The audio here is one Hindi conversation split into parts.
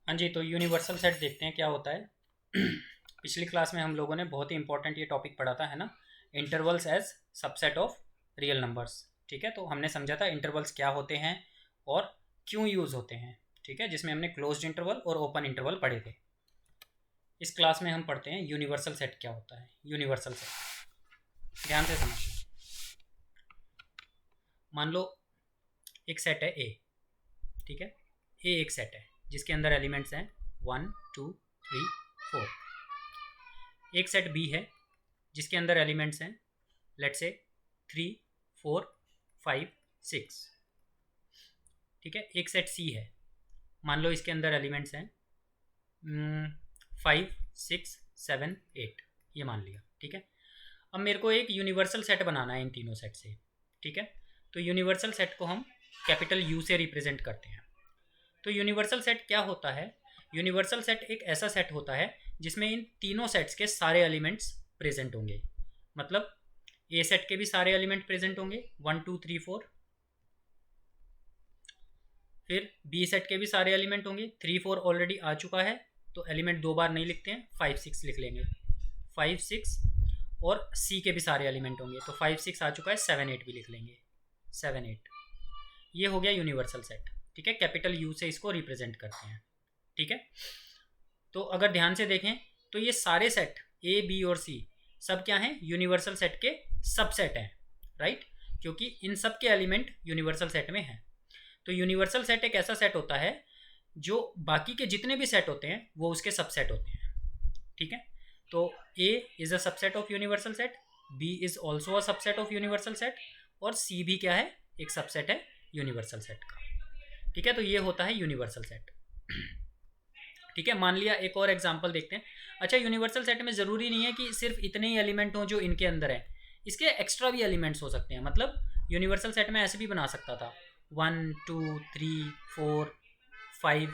हाँ जी, तो यूनिवर्सल सेट देखते हैं क्या होता है। पिछली क्लास में हम लोगों ने बहुत ही इंपॉर्टेंट ये टॉपिक पढ़ा था, है ना। Intervals as subset of real numbers. ठीक है, तो हमने समझा था इंटरवल्स क्या होते हैं और क्यों यूज़ होते हैं। ठीक है, जिसमें हमने क्लोज्ड इंटरवल और ओपन इंटरवल पढ़े थे। इस क्लास में हम पढ़ते हैं यूनिवर्सल सेट क्या होता है। यूनिवर्सल सेट ध्यान से समझना। मान लो एक सेट है ए। ठीक है, ए एक सेट है जिसके अंदर एलिमेंट्स हैं 1 2 3 4। एक सेट बी है जिसके अंदर एलिमेंट्स हैं लेट्स से 3 4 5 6। ठीक है, एक सेट सी है, मान लो इसके अंदर एलिमेंट्स हैं 5 6 7 8, ये मान लिया। ठीक है, अब मेरे को एक यूनिवर्सल सेट बनाना है इन तीनों सेट से। ठीक है, तो यूनिवर्सल सेट को हम कैपिटल यू से रिप्रेजेंट करते हैं। तो यूनिवर्सल सेट क्या होता है? यूनिवर्सल सेट एक ऐसा सेट होता है जिसमें इन तीनों सेट्स के सारे एलिमेंट्स प्रेजेंट होंगे। मतलब ए सेट के भी सारे एलिमेंट प्रेजेंट होंगे 1 2 3 4। फिर बी सेट के भी सारे एलिमेंट होंगे, 3 4 ऑलरेडी आ चुका है तो एलिमेंट दो बार नहीं लिखते हैं, 5 6 लिख लेंगे, 5 6। और सी के भी सारे एलिमेंट होंगे तो 5 6 आ चुका है, 7 8 भी लिख लेंगे, 7 8। ये हो गया यूनिवर्सल सेट। ठीक है, कैपिटल यू से इसको रिप्रेजेंट करते हैं। ठीक है, तो अगर ध्यान से देखें तो ये सारे सेट ए बी और सी सब क्या हैं? यूनिवर्सल सेट के सबसेट हैं, राइट, क्योंकि इन सब के एलिमेंट यूनिवर्सल सेट में हैं। तो यूनिवर्सल सेट एक ऐसा सेट होता है जो बाकी के जितने भी सेट होते हैं वो उसके सबसेट होते हैं। ठीक है, तो A is a subset of universal set, B is also a subset of universal set, और सी भी क्या है? एक सबसेट है यूनिवर्सल सेट का। ठीक है, तो ये होता है यूनिवर्सल सेट। ठीक है, मान लिया एक और एग्जांपल देखते हैं। अच्छा, यूनिवर्सल सेट में ज़रूरी नहीं है कि सिर्फ इतने ही एलिमेंट हों जो इनके अंदर है, इसके एक्स्ट्रा भी एलिमेंट्स हो सकते हैं। मतलब यूनिवर्सल सेट में ऐसे भी बना सकता था 1 2 3 4 5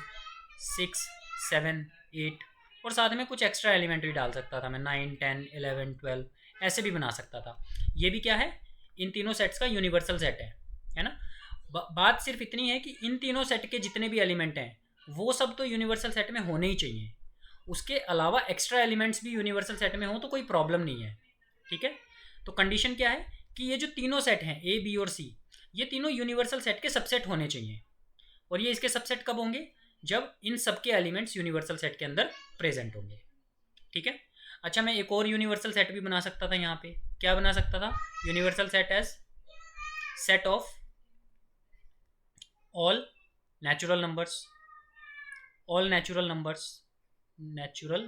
6 7 8, और साथ में कुछ एक्स्ट्रा एलिमेंट भी डाल सकता था मैं, 9 10 11 12 ऐसे भी बना सकता था। ये भी क्या है? इन तीनों सेट्स का यूनिवर्सल सेट है ना। बात सिर्फ इतनी है कि इन तीनों सेट के जितने भी एलिमेंट हैं वो सब तो यूनिवर्सल सेट में होने ही चाहिए। उसके अलावा एक्स्ट्रा एलिमेंट्स भी यूनिवर्सल सेट में हो तो कोई प्रॉब्लम नहीं है। ठीक है, तो कंडीशन क्या है कि ये जो तीनों सेट हैं ए बी और सी, ये तीनों यूनिवर्सल सेट के सबसेट होने चाहिए। और ये इसके सबसेट कब होंगे? जब इन सबके एलिमेंट्स यूनिवर्सल सेट के अंदर प्रेजेंट होंगे। ठीक है, अच्छा, मैं एक और यूनिवर्सल सेट भी बना सकता था यहाँ पे। क्या बना सकता था? Universal set as set of all natural numbers. All natural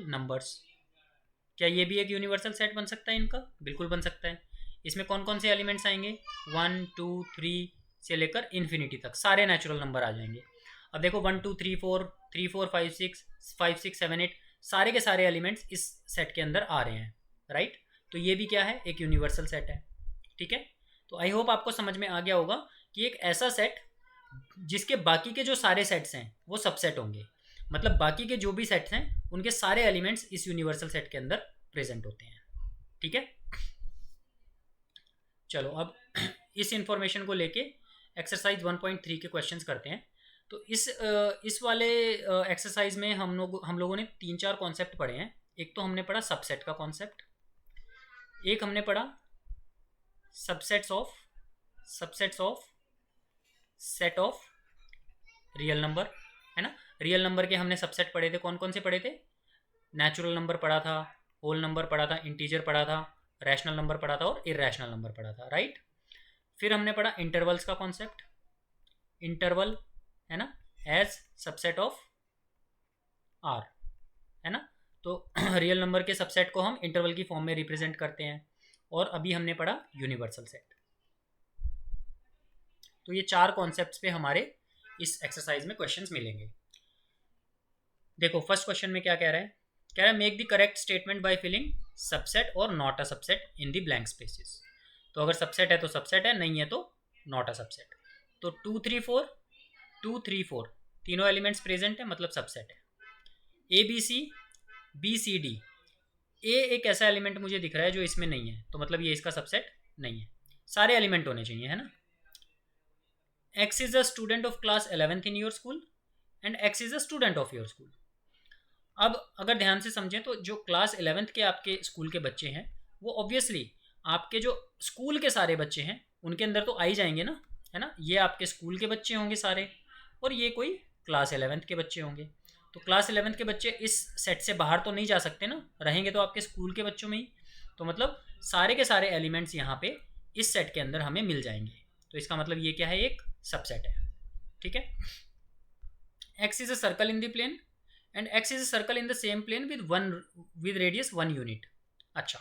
numbers, क्या ये भी एक यूनिवर्सल सेट बन सकता है इनका? बिल्कुल बन सकता है। इसमें कौन कौन से एलिमेंट्स आएंगे? 1 2 3 से लेकर इन्फिनिटी तक सारे नेचुरल नंबर आ जाएंगे। अब देखो 1 2 3 4 3 4 5 6 5 6 7 8 सारे के सारे एलिमेंट्स इस सेट के अंदर आ रहे हैं, राइट। तो ये भी क्या है? एक यूनिवर्सल सेट है। ठीक है, तो आई होप आपको समझ में आ गया होगा कि एक ऐसा सेट जिसके बाकी के जो सारे सेट्स हैं वो सबसेट होंगे। मतलब बाकी के जो भी सेट्स हैं उनके सारे एलिमेंट्स इस यूनिवर्सल सेट के अंदर प्रेजेंट होते हैं। ठीक है, चलो अब इस इंफॉर्मेशन को लेके एक्सरसाइज 1.3 के क्वेश्चंस करते हैं। तो इस वाले एक्सरसाइज में हम लोगों ने 3 4 कॉन्सेप्ट पढ़े हैं। एक तो हमने पढ़ा सबसेट का कॉन्सेप्ट, एक हमने पढ़ा subsets of set of real number, है ना। रियल नंबर के हमने सबसेट पढ़े थे, कौन कौन से पढ़े थे? नेचुरल नंबर पढ़ा था, होल नंबर पढ़ा था, इंटीजर पढ़ा था, रैशनल नंबर पढ़ा था और इरेशनल नंबर पढ़ा था, राइट। फिर हमने पढ़ा इंटरवल्स का कॉन्सेप्ट, इंटरवल, है ना, एज सबसेट ऑफ आर, है ना। तो रियल नंबर के सबसेट को हम इंटरवल की फॉर्म में रिप्रेजेंट करते हैं। और अभी हमने पढ़ा यूनिवर्सल सेट। तो ये 4 कॉन्सेप्ट्स पे हमारे इस एक्सरसाइज में क्वेश्चंस मिलेंगे। देखो फर्स्ट क्वेश्चन में क्या कह रहा है? कह रहा है make the correct statement by filling subset और not a subset in the blank spaces. तो अगर सबसेट है तो सबसेट है, नहीं है तो नॉट अ सबसेट। तो 2 3 4 तीनों एलिमेंट्स प्रेजेंट है, मतलब सबसेट है। A B C, B C D, A एक ऐसा एलिमेंट मुझे दिख रहा है जो इसमें नहीं है, तो मतलब ये इसका सबसेट नहीं है। सारे एलिमेंट होने चाहिए, है ना। X is a student of class 11th in your school, and x is a student of your school. अब अगर ध्यान से समझें तो जो क्लास 11th के आपके स्कूल के बच्चे हैं वो ऑब्वियसली आपके जो स्कूल के सारे बच्चे हैं उनके अंदर तो आ ही जाएंगे ना, है ना। ये आपके स्कूल के बच्चे होंगे सारे और ये कोई क्लास 11th के बच्चे होंगे। तो क्लास 11th के बच्चे इस सेट से बाहर तो नहीं जा सकते ना, रहेंगे तो आपके स्कूल के बच्चों में ही। तो मतलब सारे के सारे एलिमेंट्स यहाँ पे इस सेट के अंदर हमें मिल जाएंगे। तो इसका मतलब ये क्या है, एक सबसेट है। ठीक है। X is a circle in the plane and X is a circle in the same plane with radius 1 unit. अच्छा,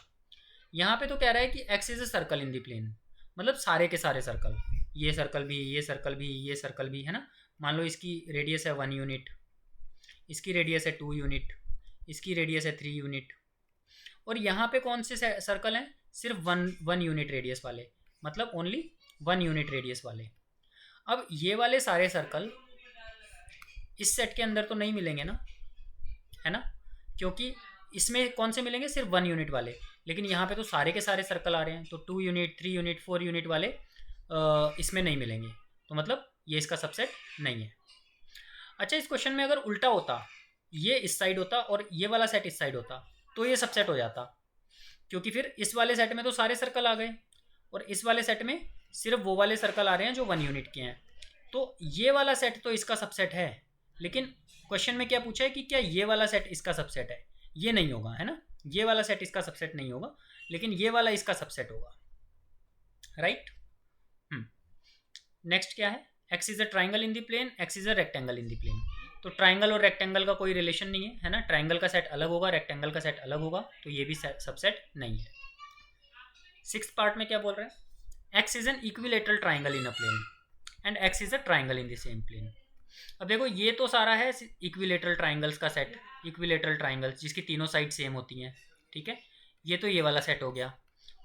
यहाँ पे तो कह रहा है कि X is a circle in the plane, मतलब सारे के सारे सर्कल, ये सर्कल भी, ये सर्कल भी, ये सर्कल भी, है ना। मान लो इसकी रेडियस है 1 यूनिट, इसकी रेडियस है 2 यूनिट, इसकी रेडियस है 3 यूनिट, और यहाँ पे कौन से सर्कल हैं, सिर्फ वन यूनिट रेडियस वाले, मतलब ओनली 1 यूनिट रेडियस वाले। अब ये वाले सारे सर्कल इस सेट के अंदर तो नहीं मिलेंगे ना, है ना, क्योंकि इसमें कौन से मिलेंगे, सिर्फ 1 यूनिट वाले। लेकिन यहाँ पे तो सारे के सारे सर्कल आ रहे हैं, तो 2 यूनिट, 3 यूनिट, 4 यूनिट वाले इसमें नहीं मिलेंगे, तो मतलब ये इसका सबसेट नहीं है। अच्छा, इस क्वेश्चन में अगर उल्टा होता, ये इस साइड होता और ये वाला सेट इस साइड होता, तो ये सबसेट हो जाता, क्योंकि फिर इस वाले सेट में तो सारे सर्कल आ गए और इस वाले सेट में सिर्फ वो वाले सर्कल आ रहे हैं जो 1 यूनिट के हैं। तो ये वाला सेट तो इसका सबसेट है, लेकिन क्वेश्चन में क्या पूछा है कि क्या ये वाला सेट इसका सबसेट है, ये नहीं होगा, है ना। ये वाला सेट इसका सबसेट नहीं होगा, लेकिन ये वाला इसका सबसेट होगा, राइट। नेक्स्ट क्या है, X is a triangle in the plane, X is a rectangle in the plane. तो ट्राइंगल और रेक्टेंगल का कोई रिलेशन नहीं है ना, ट्राइंगल का सेट अलग होगा, रेक्टेंगल का सेट अलग होगा, तो ये भी सबसेट नहीं है। 6th पार्ट में क्या बोल रहे हैं, X is an equilateral triangle in a plane and X is a triangle in the same plane. अब देखो ये तो सारा है इक्विलेटरल ट्राइंगल्स का सेट, इक्विलेटरल ट्राइंगल्स जिसकी तीनों साइड सेम होती हैं, ठीक है। ये तो ये वाला सेट हो गया,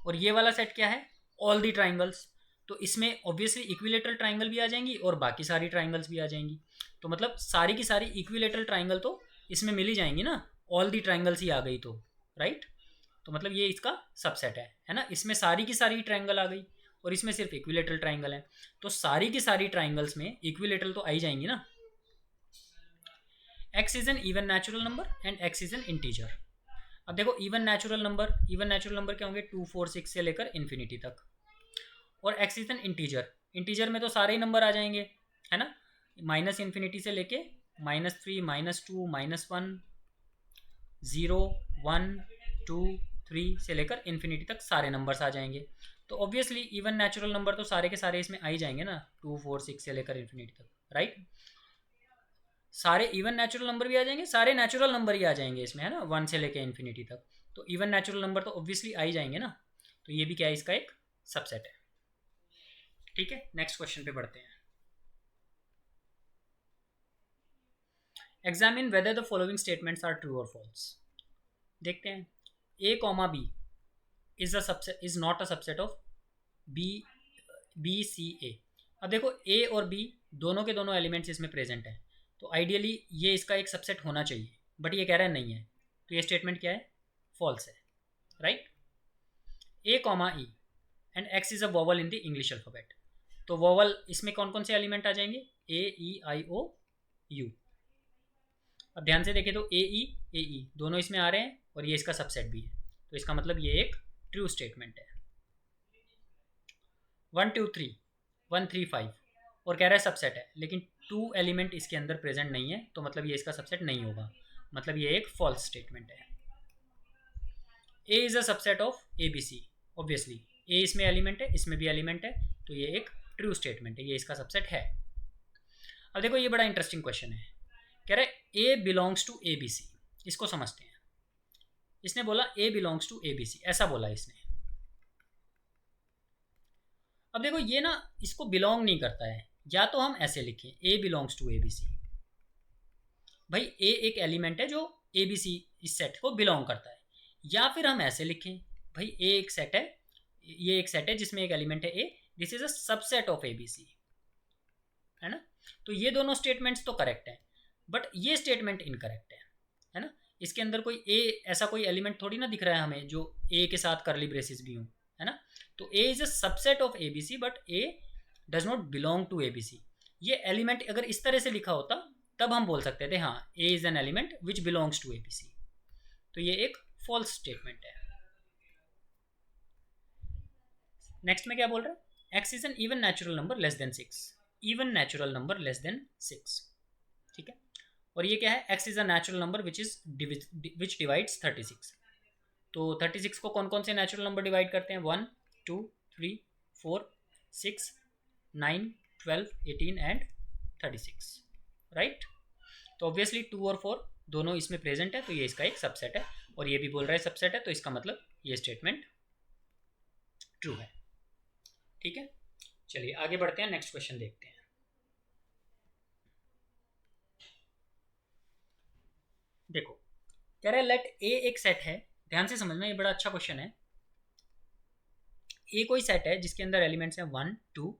और ये वाला सेट क्या है, ऑल दी ट्राइंगल्स। तो इसमें ऑब्वियसली इक्विलेटरल ट्राइंगल भी आ जाएंगी और बाकी सारी ट्राइंगल्स भी आ जाएंगी, तो मतलब सारी की सारी इक्विलेटरल ट्राइंगल तो इसमें मिल ही जाएंगी ना, ऑल दी ट्राइंगल्स ही आ गई तो, राइट। तो मतलब ये इसका सबसेट है ना। इसमें सारी की सारी ट्राइंगल आ गई और इसमें सिर्फ इक्विलेटरल ट्राइंगल है, तो सारी की सारी ट्राइंगल्स में इक्विलेटरल तो आ ही जाएंगी ना। X is N even natural number and X is N integer. अब देखो इवन नेचुरल नंबर क्या होंगे, 2, 4, 6 से लेकर इन्फिनिटी तक, और x is N integer, integer में तो सारे ही नंबर आ जाएंगे, है ना। माइनस इन्फिनिटी से लेके -3, -2, -1, 0, 1, 2, 3 से लेकर इन्फिनिटी तक सारे नंबर्स आ जाएंगे। तो ऑब्वियसली इवन नेचुरल नंबर तो सारे के सारे इसमें आ ही जाएंगे ना, 2, 4, 6 से लेकर इन्फिनिटी तक, राइट। सारे इवन नेचुरल नंबर भी आ जाएंगे, सारे नेचुरल नंबर ही आ जाएंगे इसमें, है ना, 1 से लेकर इन्फिनिटी तक। तो इवन नेचुरल नंबर तो ऑब्वियसली आ ही जाएंगे ना, तो ये भी क्या है, इसका एक सबसेट है। ठीक है, नेक्स्ट क्वेश्चन पे बढ़ते हैं। Examine whether the following statements are true और फॉल्स। देखते हैं, a comma b is not a subset of B C A. अब देखो a और b दोनों के दोनों एलिमेंट्स इसमें प्रेजेंट हैं, तो आइडियली ये इसका एक सबसेट होना चाहिए, बट ये कह रहा है नहीं है, तो ये स्टेटमेंट क्या है, फॉल्स है, right. a comma E and x is a vowel in the English alphabet. तो वोवल इसमें कौन कौन से एलिमेंट आ जाएंगे, ए ई आई ओ यू। अब ध्यान से देखें तो ए ई दोनों इसमें आ रहे हैं और ये इसका सबसेट भी है, तो इसका मतलब ये एक ट्रू स्टेटमेंट है। 1 2 3 1 3 5 और कह रहा है सबसेट है, लेकिन 2 एलिमेंट इसके अंदर प्रेजेंट नहीं है, तो मतलब ये इसका सबसेट नहीं होगा, मतलब ये एक फॉल्स स्टेटमेंट है। A is a subset of A B C, obviously A इसमें एलिमेंट है, इसमें भी एलिमेंट है, तो ये एक ट्रू स्टेटमेंट है, ये इसका सबसेट है। अब देखो ये बड़ा इंटरेस्टिंग क्वेश्चन है, कह रहा है A belongs to A B C. इसको समझते हैं। इसने बोला A belongs to A B C, ऐसा बोला इसने। अब देखो ये ना इसको बिलोंग नहीं करता है, या तो हम ऐसे लिखें A belongs to A B C, भाई ए एक एलिमेंट है जो ए बी सी इस सेट को बिलोंग करता है, या फिर हम ऐसे लिखें भाई ए एक सेट है, ये एक सेट है जिसमें एक एलिमेंट है A, this is a subset of A B C, है ना। तो ये दोनों स्टेटमेंट्स तो करेक्ट है, बट ये स्टेटमेंट इनकरेक्ट है ना। इसके अंदर कोई ए ऐसा कोई एलिमेंट थोड़ी ना दिख रहा है हमें जो ए के साथ करली ब्रेसेस भी हों, है ना। तो A is a subset of A B C, but A does not belong to A B C. ये एलिमेंट अगर इस तरह से लिखा होता तब हम बोल सकते थे हाँ A is an element which belongs to ABC. तो ये एक फॉल्स स्टेटमेंट है। नेक्स्ट में क्या बोल रहा है, X is N even natural number less than 6, even natural number less than 6, ठीक है। और ये क्या है, X is a natural number which divides 36। तो 36 को कौन कौन से नेचुरल नंबर डिवाइड करते हैं, 1 2 3 4 6 9 12 18 एंड 36, राइट। तो ऑब्वियसली 2 और 4 दोनों इसमें प्रेजेंट है, तो ये इसका एक सबसेट है, और ये भी बोल रहा है सबसेट है, तो इसका मतलब ये स्टेटमेंट ट्रू है, ठीक है। चलिए आगे बढ़ते हैं, नेक्स्ट क्वेश्चन देखते हैं। देखो कह रहा है लेट ए एक सेट है, ध्यान से समझना, ये बड़ा अच्छा क्वेश्चन है। ए कोई सेट है जिसके अंदर एलिमेंट्स हैं 1 2,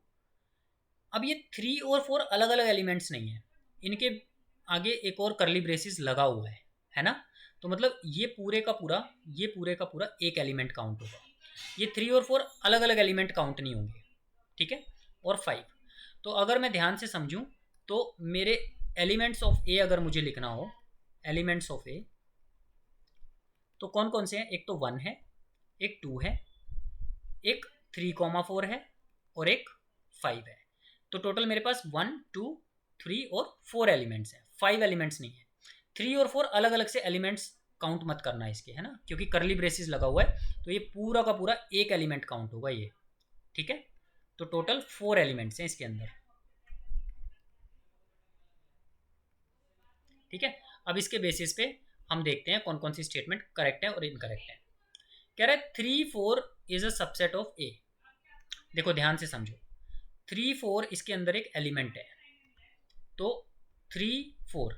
अब ये 3 और 4 अलग अलग एलिमेंट्स नहीं है, इनके आगे एक और करली ब्रेसिस लगा हुआ है ना। तो मतलब ये पूरे का पूरा एक एलिमेंट काउंट होगा, ये 3 और 4 अलग अलग एलिमेंट काउंट नहीं होंगे, ठीक है। और 5, तो अगर मैं ध्यान से समझूं तो मेरे एलिमेंट्स ऑफ ए अगर मुझे लिखना हो, एलिमेंट्स ऑफ ए तो कौन कौन से हैं, एक तो 1 है, एक 2 है, एक 3,4 है, और एक 5 है। तो टोटल मेरे पास 1 2 3 और 4 एलिमेंट्स हैं, 5 एलिमेंट्स नहीं है। 3 और 4 अलग अलग से एलिमेंट्स काउंट मत करना इसके, है ना, क्योंकि करली ब्रेसिस लगा हुआ है, तो ये पूरा का पूरा एक एलिमेंट काउंट होगा ये, ठीक है। तो टोटल 4 एलिमेंट्स हैं इसके अंदर, ठीक है। अब इसके बेसिस पे हम देखते हैं कौन कौन सी स्टेटमेंट करेक्ट है और इनकरेक्ट है। कह रहा है 3 4 इज अ सबसेट ऑफ ए। देखो ध्यान से समझो, 3 4 इसके अंदर एक एलिमेंट है, तो 3 4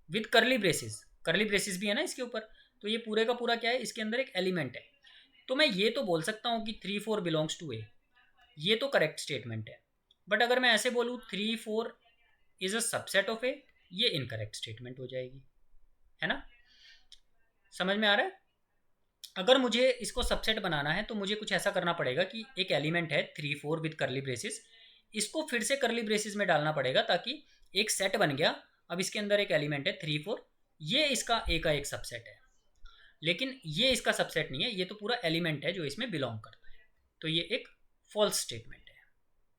विद करली ब्रेसिस भी है ना इसके ऊपर, तो ये पूरे का पूरा क्या है, इसके अंदर एक एलिमेंट है। तो मैं ये तो बोल सकता हूँ कि 3 4 बिलोंग्स टू ए, ये तो करेक्ट स्टेटमेंट है। बट अगर मैं ऐसे बोलूँ 3 4 is a subset of A, ये इनकरेक्ट स्टेटमेंट हो जाएगी, है ना। समझ में आ रहा है। अगर मुझे इसको सबसेट बनाना है तो मुझे कुछ ऐसा करना पड़ेगा कि एक एलिमेंट है 3 4 विद करली ब्रेसिस, इसको फिर से करली ब्रेसिस में डालना पड़ेगा ताकि एक सेट बन गया। अब इसके अंदर एक एलिमेंट है 3 4, ये इसका ए का एक सबसेट है, लेकिन ये इसका सबसेट नहीं है, ये तो पूरा एलिमेंट है जो इसमें बिलोंग करता है, तो ये एक फॉल्स स्टेटमेंट है,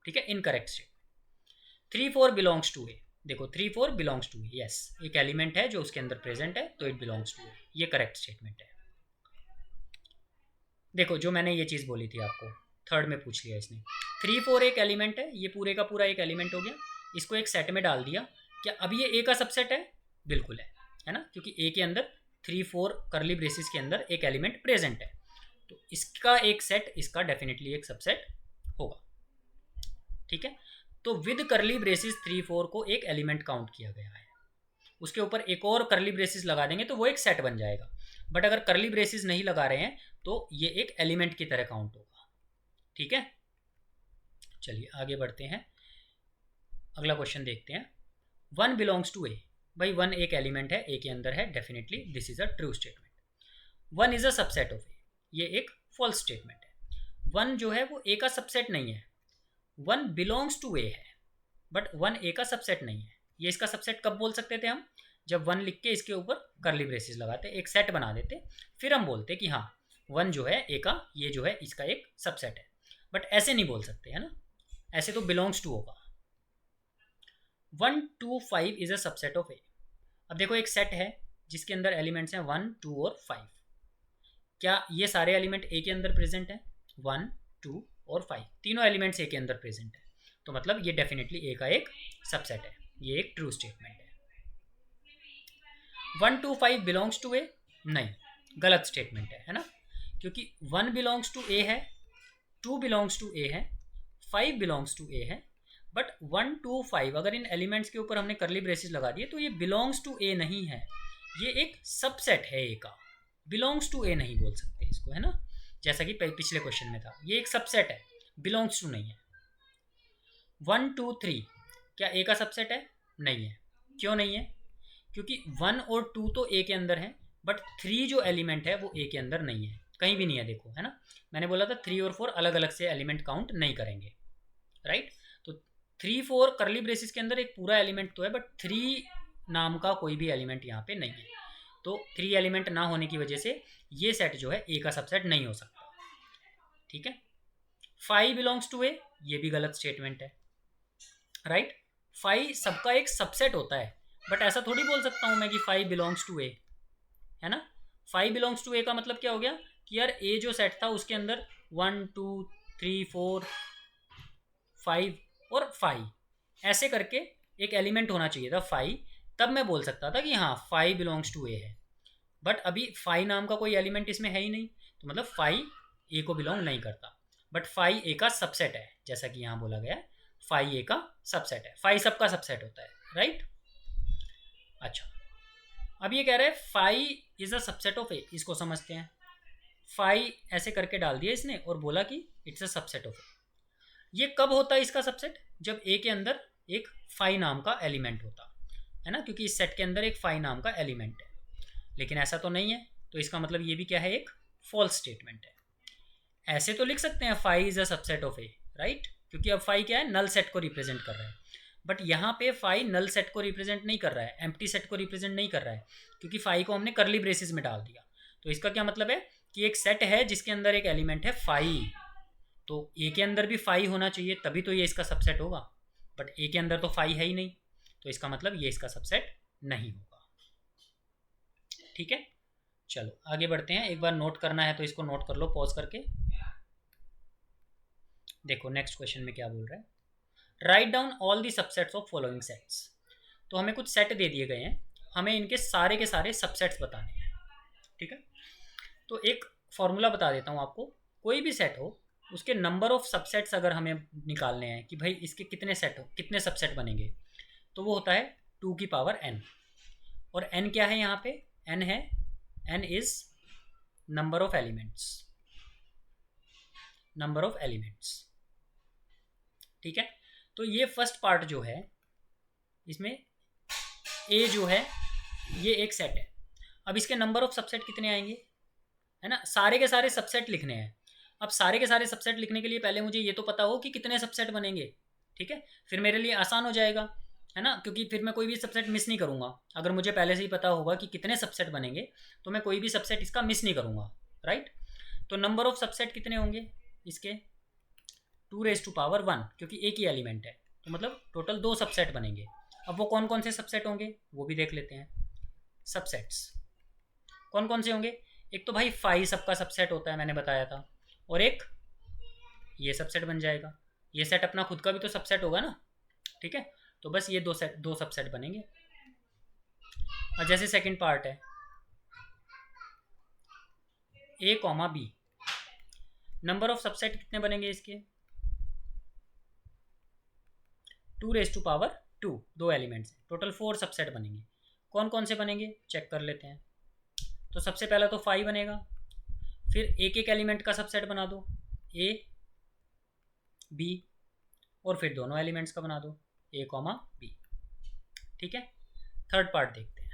ठीक है, इनकरेक्ट स्टेटमेंट। 3 4 बिलोंग्स टू ए, देखो 3 4 बिलोंग्स टू ए, यस, एक एलिमेंट है जो उसके अंदर प्रेजेंट है, तो इट बिलोंग्स टू ए, ये करेक्ट स्टेटमेंट है। देखो जो मैंने ये चीज़ बोली थी आपको, थर्ड में पूछ लिया इसने, 3 4 एक एलिमेंट है, ये पूरे का पूरा एक एलिमेंट हो गया, इसको एक सेट में डाल दिया, क्या अब ये ए का सबसेट है, बिल्कुल है ना, क्योंकि ए के अंदर 3 4 करली ब्रेसिस के अंदर एक एलिमेंट प्रेजेंट है, तो इसका एक सेट इसका डेफिनेटली एक सबसेट होगा, ठीक है। तो विद करली ब्रेसिस 3 4 को एक एलिमेंट काउंट किया गया है, उसके ऊपर एक और करली ब्रेसिस लगा देंगे तो वो एक सेट बन जाएगा। बट अगर करली ब्रेसिस नहीं लगा रहे हैं तो ये एक एलिमेंट की तरह काउंट होगा, ठीक है। चलिए आगे बढ़ते हैं, अगला क्वेश्चन देखते हैं। 1 बिलोंग्स टू ए, भाई 1 एक एलिमेंट है, ए के अंदर है, definitely this is a true statement. 1 is a subset of A, ये एक फॉल्स स्टेटमेंट है। 1 जो है वो ए का सबसेट नहीं है, 1 बिलोंग्स टू ए है, बट 1 ए का सबसेट नहीं है। ये इसका सबसेट कब बोल सकते थे हम, जब 1 लिख के इसके ऊपर करली ब्रेसिस लगाते, एक सेट बना देते, फिर हम बोलते कि हाँ 1 जो है ए का, ये जो है इसका एक सबसेट है। बट ऐसे नहीं बोल सकते, है ना, ऐसे तो बिलोंग्स टू होगा। 1 2 5 इज अ सबसेट ऑफ ए। अब देखो एक सेट है जिसके अंदर एलिमेंट्स हैं 1 2 और 5, क्या ये सारे एलिमेंट ए के अंदर प्रेजेंट हैं, 1 2 और 5 तीनों एलिमेंट्स ए के अंदर प्रेजेंट है, तो मतलब ये डेफिनेटली ए का एक सबसेट है, ये एक ट्रू स्टेटमेंट है। 1 2 5 बिलोंग्स टू ए, नहीं, गलत स्टेटमेंट है ना, क्योंकि 1 बिलोंग्स टू ए है, 2 बिलोंग्स टू ए है, 5 बिलोंग्स टू ए है, बट 1 2 5 अगर इन एलिमेंट्स के ऊपर हमने करली ब्रेसिस लगा दिए तो ये बिलोंग्स टू ए नहीं है, ये एक सबसेट है ए का, बिलोंग्स टू ए नहीं बोल सकते इसको, है ना, जैसा कि पिछले क्वेश्चन में था, ये एक सबसेट है, बिलोंग्स टू नहीं है। 1 2 3 क्या ए का सबसेट है, नहीं है, क्यों नहीं है, क्योंकि 1 और 2 तो ए के अंदर है, बट 3 जो एलिमेंट है वो ए के अंदर नहीं है, कहीं भी नहीं है, देखो, है ना, मैंने बोला था 3 और 4 अलग अलग से एलिमेंट काउंट नहीं करेंगे, राइट। तो 3 4 करली ब्रेसिस के अंदर एक पूरा एलिमेंट तो है, बट 3 नाम का कोई भी एलिमेंट यहाँ पे नहीं है, तो 3 एलिमेंट ना होने की वजह से ये सेट जो है ए का सबसेट नहीं हो सकता। ठीक है, फाइव बिलोंग्स टू ए, ये भी गलत स्टेटमेंट है, राइट। फाइव सबका एक सबसेट होता है, बट ऐसा थोड़ी बोल सकता हूँ मैं कि फाइव बिलोंग्स टू ए, है ना। फाइव बिलोंग्स टू ए का मतलब क्या हो गया कि यार ए जो सेट था उसके अंदर 1 2 3 4 5 और 5 ऐसे करके एक एलिमेंट होना चाहिए था 5, तब मैं बोल सकता था कि हाँ 5 बिलोंग्स टू ए है। बट अभी 5 नाम का कोई एलिमेंट इसमें है ही नहीं, तो मतलब 5 ए को बिलोंग नहीं करता, बट 5 ए का सबसेट है, जैसा कि यहाँ बोला गया है 5 ए का सबसेट है, 5 सबका सबसेट होता है, राइट। अच्छा, अब ये कह रहे हैं 5 इज अ सबसेट ऑफ ए, इसको समझते हैं। 5 ऐसे करके डाल दिया इसने और बोला कि it's a subset of A. ये कब होता है इसका सबसेट, जब ए के अंदर एक 5 नाम का एलिमेंट होता है ना, क्योंकि इस सेट के अंदर एक 5 नाम का एलिमेंट है, लेकिन ऐसा तो नहीं है, तो इसका मतलब ये भी क्या है, एक फॉल्स स्टेटमेंट है। ऐसे तो लिख सकते हैं 5 is a subset of A, right, क्योंकि अब 5 क्या है, नल सेट को रिप्रेजेंट कर रहा है। बट यहाँ पे 5 नल सेट को रिप्रेजेंट नहीं कर रहा है, एम्प्टी सेट को रिप्रेजेंट नहीं कर रहा है, क्योंकि 5 को हमने करली ब्रेसिस में डाल दिया। तो इसका क्या मतलब है कि एक सेट है जिसके अंदर एक एलिमेंट है 5, तो ए के अंदर भी 5 होना चाहिए, तभी तो ये इसका सबसेट होगा, बट ए के अंदर तो 5 है ही नहीं, तो इसका मतलब ये इसका सबसेट नहीं होगा। ठीक है, चलो आगे बढ़ते हैं। एक बार नोट करना है तो इसको नोट कर लो पॉज करके। देखो नेक्स्ट क्वेश्चन में क्या बोल रहा है, write down all the subsets of following sets. तो हमें कुछ सेट दे दिए गए हैं, हमें इनके सारे के सारे सबसेट्स बताने हैं। ठीक है, तो एक फॉर्मूला बता देता हूँ आपको, कोई भी सेट हो उसके नंबर ऑफ सबसेट्स अगर हमें निकालने हैं कि भाई इसके कितने सेट हो, कितने सबसेट बनेंगे, तो वो होता है 2 की पावर n। और n क्या है यहाँ पे, n है, n is number of elements, number of elements. ठीक है, तो ये फर्स्ट पार्ट जो है इसमें ए जो है ये एक सेट है। अब इसके नंबर ऑफ सबसेट कितने आएंगे, है ना, सारे के सारे सबसेट लिखने हैं। अब सारे के सारे सबसेट लिखने के लिए पहले मुझे ये तो पता हो कि कितने सबसेट बनेंगे। ठीक है, फिर मेरे लिए आसान हो जाएगा, है ना, क्योंकि फिर मैं कोई भी सबसेट मिस नहीं करूँगा। अगर मुझे पहले से ही पता होगा कि कितने सबसेट बनेंगे तो मैं कोई भी सबसेट इसका मिस नहीं करूँगा, राइट। तो नंबर ऑफ सबसेट कितने होंगे इसके, 2⁻1, क्योंकि एक ही एलिमेंट है, तो मतलब टोटल 2 सबसेट बनेंगे। अब वो कौन कौन से सबसेट होंगे वो भी देख लेते हैं। सबसेट्स कौन कौन से होंगे, एक तो भाई 5 सबका सबसेट होता है, मैंने बताया था, और एक ये सबसेट बन जाएगा। ये सेट अपना खुद का भी तो सबसेट होगा ना। ठीक है, तो बस ये दो सबसेट बनेंगे। और जैसे सेकंड पार्ट है a, b, number of subset कितने बनेंगे इसके, 2⁻2, 2 एलिमेंट्स, टोटल 4 सबसेट बनेंगे। कौन कौन से बनेंगे चेक कर लेते हैं। तो सबसे पहला तो 5 बनेगा, फिर एक एक एलिमेंट का सबसेट बना दो, a, b, और फिर दोनों एलिमेंट्स का बना दो, a, b। ठीक है, थर्ड पार्ट देखते हैं।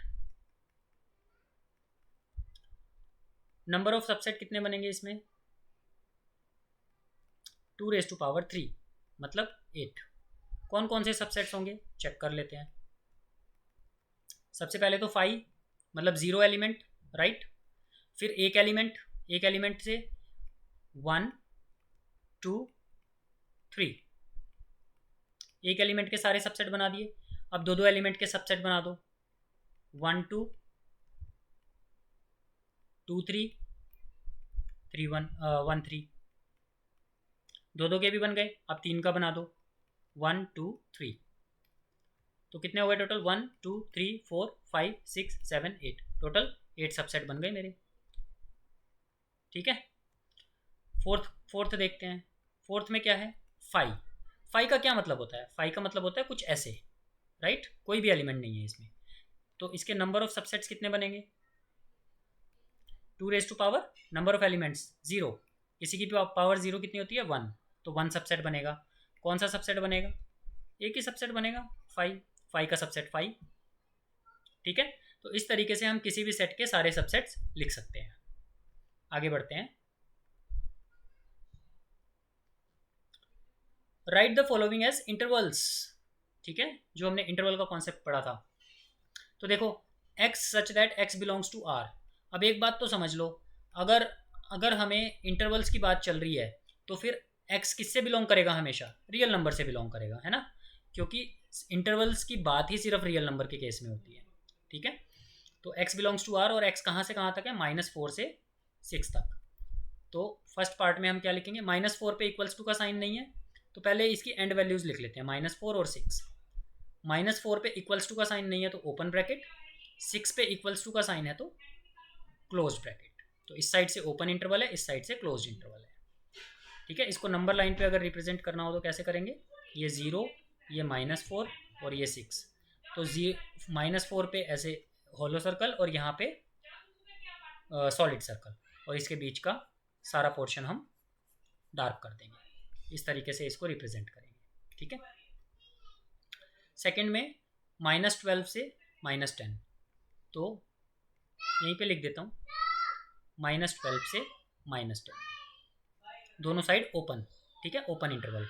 नंबर ऑफ सबसेट कितने बनेंगे इसमें, 2⁻3 मतलब 8। कौन कौन से सबसेट्स होंगे चेक कर लेते हैं। सबसे पहले तो 5 मतलब 0 एलिमेंट, राइट। फिर एक एलिमेंट से 1 2 3, एक एलिमेंट के सारे सबसेट बना दिए। अब दो एलिमेंट के सबसेट बना दो, 1 2 2 3 3 1 1 3, दो के भी बन गए। अब 3 का बना दो, 1 2 3, तो कितने हो गए टोटल, 1 2 3 4 5 6 7 8, टोटल 8 सबसेट बन गए मेरे। ठीक है, फोर्थ देखते हैं। फोर्थ में क्या है, 5 का क्या मतलब होता है, 5 का मतलब होता है कुछ ऐसे, राइट, कोई भी एलिमेंट नहीं है इसमें। तो इसके नंबर ऑफ सबसेट्स कितने बनेंगे, 2⁻, नंबर ऑफ एलिमेंट्स 0, किसी की पावर 0 कितनी होती है 1, तो 1 सबसेट बनेगा। कौन सा सबसेट बनेगा, एक ही सबसेट बनेगा, 5 का सबसेट 5। ठीक है, तो इस तरीके से हम किसी भी सेट के सारे सबसेट्स लिख सकते हैं। आगे बढ़ते हैं। Write the following as intervals. ठीक है, जो हमने इंटरवल का कॉन्सेप्ट पढ़ा था, तो देखो x such that x belongs to r। अब एक बात तो समझ लो, अगर अगर हमें इंटरवल्स की बात चल रही है तो फिर x किससे बिलोंग करेगा? हमेशा रियल नंबर से बिलोंग करेगा, है ना, क्योंकि इंटरवल्स की बात ही सिर्फ रियल नंबर के केस में होती है। ठीक है, तो x बिलोंग्स टू r और x कहाँ से कहाँ तक है? -4 से 6 तक। तो फर्स्ट पार्ट में हम क्या लिखेंगे? -4 पे इक्वल्स टू का साइन नहीं है, तो पहले इसकी एंड वैल्यूज लिख लेते हैं, -4 और 6। -4 पे इक्वल्स टू का साइन नहीं है तो ओपन ब्रैकेट, 6 पे इक्वल्स टू का साइन है तो क्लोज ब्रैकेट। तो इस साइड से ओपन इंटरवल है, इस साइड से क्लोज इंटरवल है। ठीक है, इसको नंबर लाइन पे अगर रिप्रेजेंट करना हो तो कैसे करेंगे? ये 0, ये -4 और ये 6। तो -4 पे ऐसे होलो सर्कल और यहाँ पे सॉलिड सर्कल, और इसके बीच का सारा पोर्शन हम डार्क कर देंगे। इस तरीके से इसको रिप्रेजेंट करेंगे। ठीक है, सेकंड में -12 से -10, तो यहीं पे लिख देता हूँ -12 से -10, दोनों साइड ओपन। ठीक है, ओपन इंटरवल।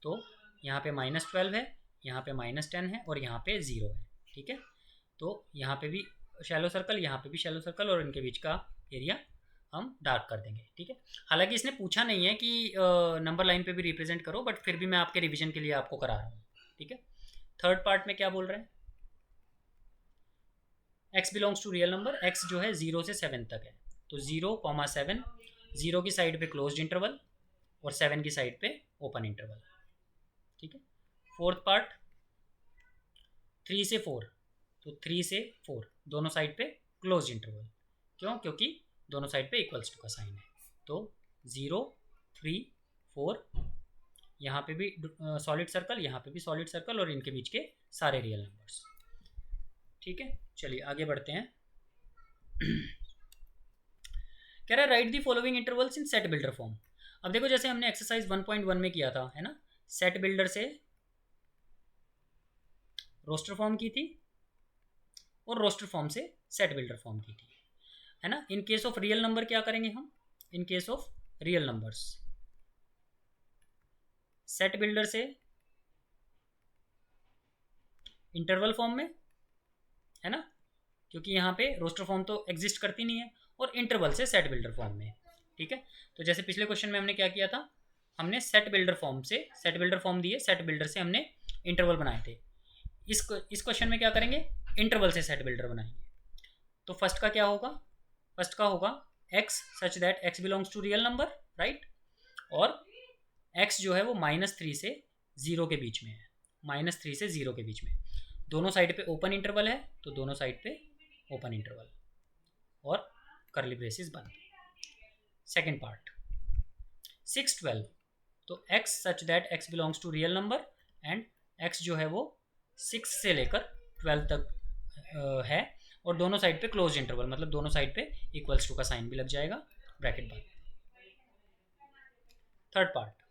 तो यहाँ पे -12 है, यहाँ पे -10 है और यहाँ पे 0 है। ठीक है, तो यहाँ पे भी शैलो सर्कल, यहाँ पे भी शैलो सर्कल, और इनके बीच का एरिया हम डार्क कर देंगे। ठीक है, हालांकि इसने पूछा नहीं है कि नंबर लाइन पे भी रिप्रेजेंट करो, बट फिर भी मैं आपके रिवीजन के लिए आपको करा रहा हूँ। ठीक है, थर्ड पार्ट में क्या बोल रहे हैं? x belongs to real number, x जो है 0 से 7 तक है, तो 0,7, 0 की साइड पे क्लोज्ड इंटरवल और 7 की साइड पे ओपन इंटरवल। ठीक है, फोर्थ पार्ट 3 से 4, तो 3 से 4 दोनों साइड पे क्लोज इंटरवल। क्यों? क्योंकि दोनों साइड पे इक्वल्स टू का साइन है। तो 0, 3, 4, यहाँ पे भी सॉलिड सर्कल, यहाँ पे भी सॉलिड सर्कल, और इनके बीच के सारे रियल नंबर्स। ठीक है, चलिए आगे बढ़ते हैं। कह रहा है right the following intervals in set builder form. अब देखो जैसे हमने एक्सरसाइज 1.1 में किया था, है ना, सेट बिल्डर से रोस्टर फॉर्म की थी और रोस्टर फॉर्म से सेट बिल्डर फॉर्म की थी, है ना। In case of real number क्या करेंगे हम? In case of real numbers set builder से इंटरवल फॉर्म में, है ना, क्योंकि यहाँ पे रोस्टर फॉर्म तो एग्जिस्ट करती नहीं है, और इंटरवल से सेट बिल्डर फॉर्म में। ठीक है, तो जैसे पिछले क्वेश्चन में हमने क्या किया था, हमने सेट बिल्डर फॉर्म से सेट बिल्डर फॉर्म दिए, सेट बिल्डर से हमने इंटरवल बनाए थे। इस क्वेश्चन में क्या करेंगे? इंटरवल से सेट बिल्डर बनाएंगे। तो फर्स्ट का क्या होगा? फर्स्ट का होगा x such that x belongs to real number, right, और x जो है वो -3 से 0 के बीच में है, -3 से 0 के बीच में। दोनों साइड पे ओपन इंटरवल है, तो दोनों साइड पे ओपन इंटरवल और करली ब्रेसेस बंद। सेकेंड पार्ट 6, 12, तो x such that x belongs to real number and x जो है वो 6 से लेकर 12 तक है, और दोनों साइड पे क्लोज इंटरवल, मतलब दोनों साइड पे इक्वल्स टू का साइन भी लग जाएगा, ब्रैकेट बंद। Third part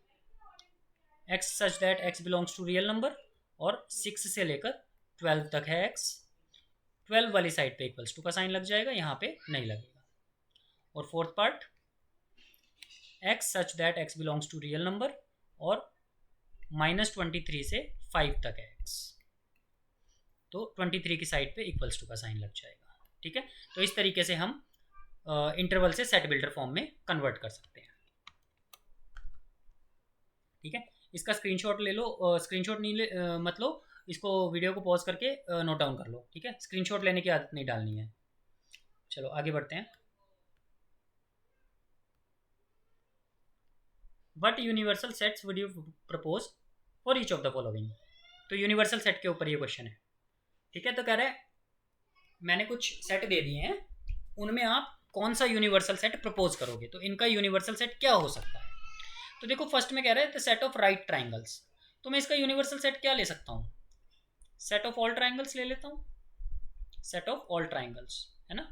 x such that x belongs to real number, और 6 से लेकर 12 तक है x, 12 वाली साइड पे इक्वल्स टू का साइन लग जाएगा, यहाँ पे नहीं लगेगा। और fourth part x such that x belongs to real number, और -23 से 5 तक है x, तो 23 की साइड पे इक्वल्स टू का साइन लग जाएगा। ठीक है, तो इस तरीके से हम इंटरवल से सेट बिल्डर फॉर्म में कन्वर्ट कर सकते हैं। ठीक है, इसका स्क्रीनशॉट ले लो, स्क्रीनशॉट नहीं ले मत लो, इसको वीडियो को पॉज करके नोट डाउन कर लो। ठीक है, स्क्रीनशॉट लेने की आदत नहीं डालनी है। चलो आगे बढ़ते हैं। What universal sets would you propose for each of the following. तो यूनिवर्सल सेट के ऊपर ये क्वेश्चन है। ठीक है, तो कह रहा है मैंने कुछ सेट दे दिए हैं, उनमें आप कौन सा यूनिवर्सल सेट प्रपोज करोगे, तो इनका यूनिवर्सल सेट क्या हो सकता है। तो देखो फर्स्ट में कह रहा है the set of right triangles, तो मैं इसका यूनिवर्सल सेट क्या ले सकता हूँ? सेट ऑफ ऑल ट्राइंगल्स ले लेता हूँ, सेट ऑफ ऑल ट्राइंगल्स, है ना।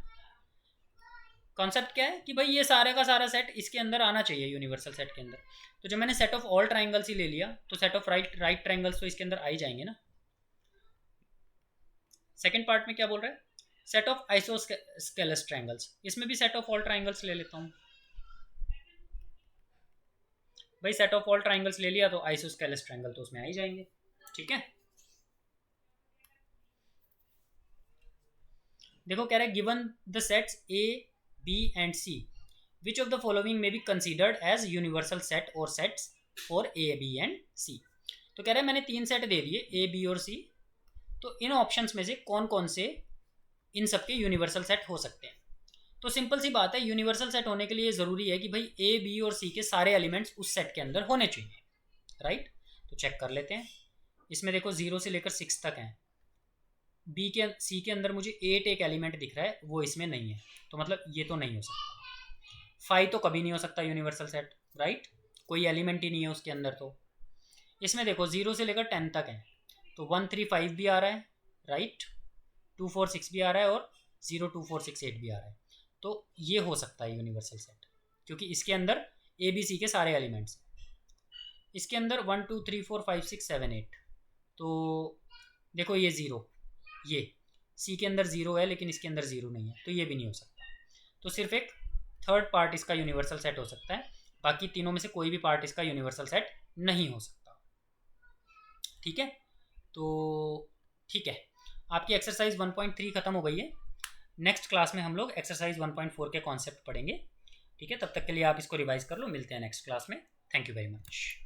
कॉन्सेप्ट क्या है कि भाई ये सारे का सारा सेट इसके अंदर आना चाहिए यूनिवर्सल सेट के अंदर। तो जब मैंने सेट ऑफ ऑल ट्राइंगल्स ही ले लिया, तो सेट ऑफ राइट ट्राइंगल्स तो इसके अंदर आ ही जाएंगे ना। सेकेंड पार्ट में क्या बोल रहा है? सेट ऑफ आइसोस्केलस ट्राइंगल्स, इसमें भी सेट ऑफ ऑल ट्राइंगल्स ले लेता हूँ। भाई सेट ऑफ ऑल ट्राइंगल्स ले लिया तो आइसोस्केलस ट्राइंगल तो उसमें आ ही जाएंगे। ठीक है, देखो कह रहा है given the sets A B and C which of the following may be considered as universal set और sets for A B and C. तो कह रहा है मैंने 3 सेट दे दिए ए बी और सी, तो इन ऑप्शंस में से कौन कौन से इन सबके यूनिवर्सल सेट हो सकते हैं। तो सिंपल सी बात है, यूनिवर्सल सेट होने के लिए ज़रूरी है कि भाई ए बी और सी के सारे एलिमेंट्स उस सेट के अंदर होने चाहिए, राइट। तो चेक कर लेते हैं। इसमें देखो 0 से लेकर 6 तक हैं। सी के अंदर मुझे 8 एक एलिमेंट दिख रहा है, वो इसमें नहीं है, तो मतलब ये तो नहीं हो सकता। 5 तो कभी नहीं हो सकता यूनिवर्सल सेट, राइट, कोई एलिमेंट ही नहीं है उसके अंदर। तो इसमें देखो 0 से लेकर 10 तक है, तो 1 3 5 भी आ रहा है, राइट, 2 4 6 भी आ रहा है और 0 2 4 6 8 भी आ रहा है। तो ये हो सकता है यूनिवर्सल सेट, क्योंकि इसके अंदर ए बी सी के सारे एलिमेंट्स हैं। इसके अंदर 1 2 3 4 5 6 7 8, तो देखो ये 0, ये सी के अंदर 0 है लेकिन इसके अंदर 0 नहीं है, तो ये भी नहीं हो सकता। तो सिर्फ एक थर्ड पार्ट इसका यूनिवर्सल सेट हो सकता है, बाकी तीनों में से कोई भी पार्ट इसका यूनिवर्सल सेट नहीं हो सकता। ठीक है, तो ठीक है, आपकी एक्सरसाइज 1.3 खत्म हो गई है। नेक्स्ट क्लास में हम लोग एक्सरसाइज 1.4 के कॉन्सेप्ट पढ़ेंगे। ठीक है, तब तक के लिए आप इसको रिवाइज कर लो। मिलते हैं नेक्स्ट क्लास में। Thank you very much.